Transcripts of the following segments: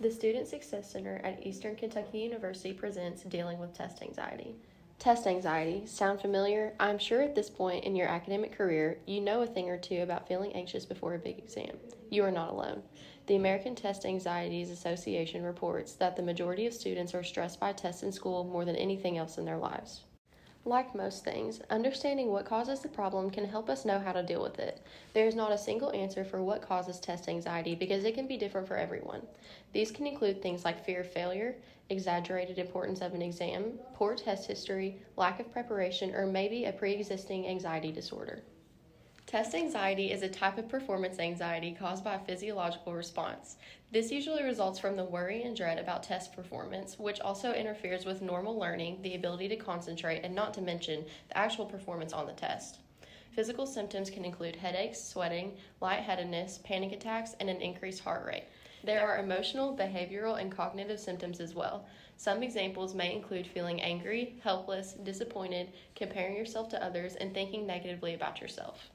The Student Success Center at Eastern Kentucky University presents Dealing with Test Anxiety. Test anxiety. Sound familiar? I'm sure at this point in your academic career, you know a thing or two about feeling anxious before a big exam. You are not alone. The American Test Anxieties Association reports that the majority of students are stressed by tests in school more than anything else in their lives. Like most things, understanding what causes the problem can help us know how to deal with it. There is not a single answer for what causes test anxiety because it can be different for everyone. These can include things like fear of failure, exaggerated importance of an exam, poor test history, lack of preparation, or maybe a pre-existing anxiety disorder. Test anxiety is a type of performance anxiety caused by a physiological response. This usually results from the worry and dread about test performance, which also interferes with normal learning, the ability to concentrate, and not to mention the actual performance on the test. Physical symptoms can include headaches, sweating, lightheadedness, panic attacks, and an increased heart rate. There are emotional, behavioral, and cognitive symptoms as well. Some examples may include feeling angry, helpless, disappointed, comparing yourself to others, and thinking negatively about yourself.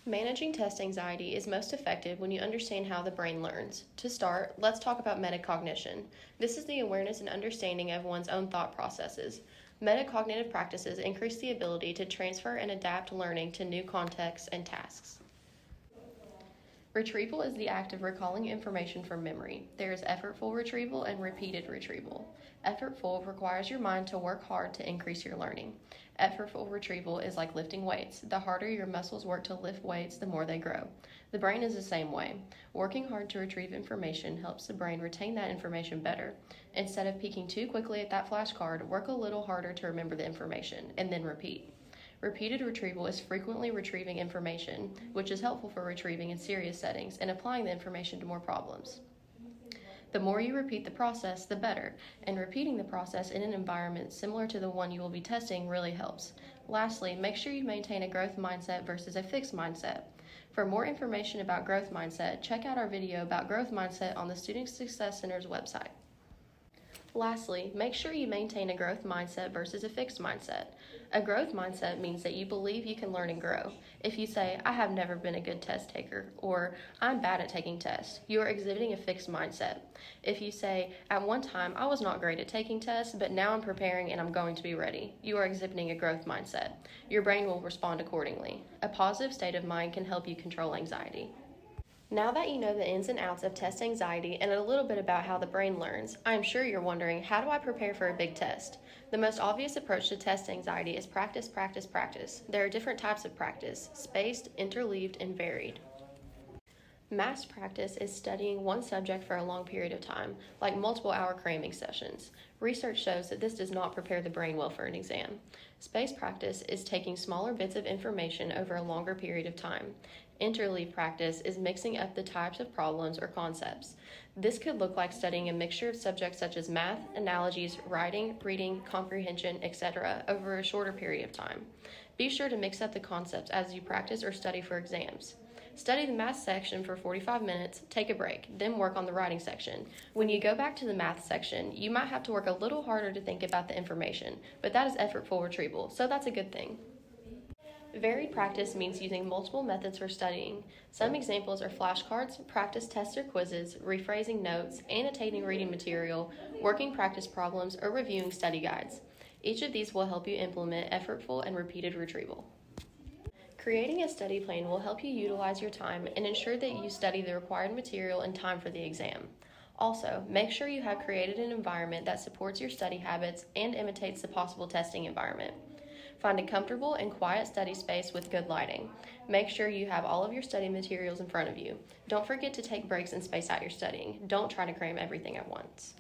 Managing test anxiety is most effective when you understand how the brain learns. To start, let's talk about metacognition. This is the awareness and understanding of one's own thought processes. Metacognitive practices increase the ability to transfer and adapt learning to new contexts and tasks. Retrieval is the act of recalling information from memory. There is effortful retrieval and repeated retrieval. Effortful requires your mind to work hard to increase your learning. Effortful retrieval is like lifting weights. The harder your muscles work to lift weights, the more they grow. The brain is the same way. Working hard to retrieve information helps the brain retain that information better. Instead of peeking too quickly at that flashcard, work a little harder to remember the information, and then repeat. Repeated retrieval is frequently retrieving information, which is helpful for retrieving in serious settings and applying the information to more problems. The more you repeat the process, the better, and repeating the process in an environment similar to the one you will be testing really helps. Lastly, make sure you maintain a growth mindset versus a fixed mindset. For more information about growth mindset, check out our video about growth mindset on the Student Success Center's website. Lastly, make sure you maintain a growth mindset versus a fixed mindset. A growth mindset means that you believe you can learn and grow. If you say, I have never been a good test taker, or I'm bad at taking tests, you are exhibiting a fixed mindset. If you say, at one time I was not great at taking tests, but now I'm preparing and I'm going to be ready, you are exhibiting a growth mindset. Your brain will respond accordingly. A positive state of mind can help you control anxiety. Now that you know the ins and outs of test anxiety and a little bit about how the brain learns, I am sure you're wondering, how do I prepare for a big test? The most obvious approach to test anxiety is practice, practice, practice. There are different types of practice: spaced, interleaved, and varied. Mass practice is studying one subject for a long period of time, like multiple-hour cramming sessions. Research shows that this does not prepare the brain well for an exam. Spaced practice is taking smaller bits of information over a longer period of time. Interleave practice is mixing up the types of problems or concepts. This could look like studying a mixture of subjects such as math, analogies, writing, reading, comprehension, etc. over a shorter period of time. Be sure to mix up the concepts as you practice or study for exams. Study the math section for 45 minutes, take a break, then work on the writing section. When you go back to the math section, you might have to work a little harder to think about the information, but that is effortful retrieval, so that's a good thing. Varied practice means using multiple methods for studying. Some examples are flashcards, practice tests or quizzes, rephrasing notes, annotating reading material, working practice problems, or reviewing study guides. Each of these will help you implement effortful and repeated retrieval. Creating a study plan will help you utilize your time and ensure that you study the required material in time for the exam. Also, make sure you have created an environment that supports your study habits and imitates the possible testing environment. Find a comfortable and quiet study space with good lighting. Make sure you have all of your study materials in front of you. Don't forget to take breaks and space out your studying. Don't try to cram everything at once.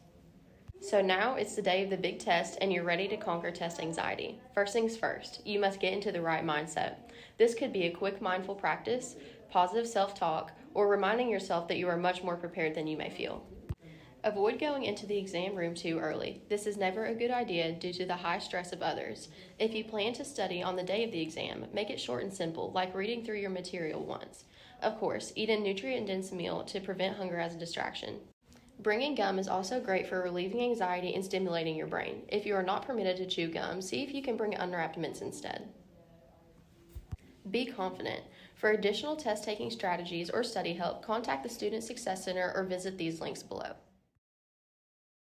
So now it's the day of the big test and you're ready to conquer test anxiety. First things first, you must get into the right mindset. This could be a quick mindful practice, positive self-talk, or reminding yourself that you are much more prepared than you may feel. Avoid going into the exam room too early. This is never a good idea due to the high stress of others. If you plan to study on the day of the exam, make it short and simple, like reading through your material once. Of course, eat a nutrient-dense meal to prevent hunger as a distraction. Bringing gum is also great for relieving anxiety and stimulating your brain. If you are not permitted to chew gum, see if you can bring unwrapped mints instead. Be confident. For additional test-taking strategies or study help, contact the Student Success Center or visit these links below.